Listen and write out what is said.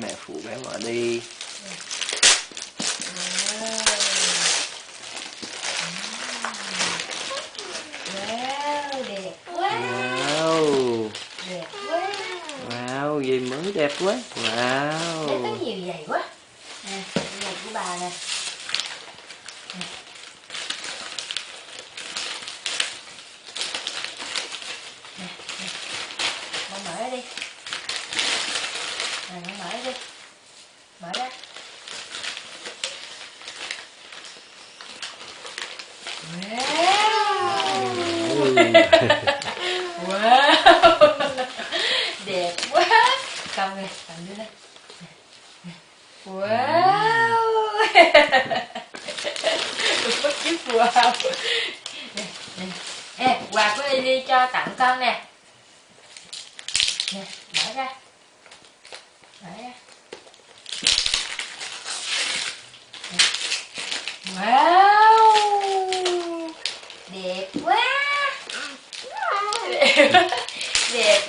Mẹ phụ bé mở đi. Wow, đẹp quá. Wow. Đẹp quá. Wow, giày mới đẹp quá. Wow. Lấy có nhiều giày quá. Nè, giày của bà nè. Nè, con mở ra đi. Nè, con mở ra đi. Mở ra. Wow. Wow. Đẹp quá. Cầm nè, cầm vô đây. Wow. Bắt chước wow. Nè, nè. Ê, quà của Lily cho tặng con nè. Nè, mở ra. Mở ra. Nè. Wow. Đẹp quá. Đẹp. Đẹp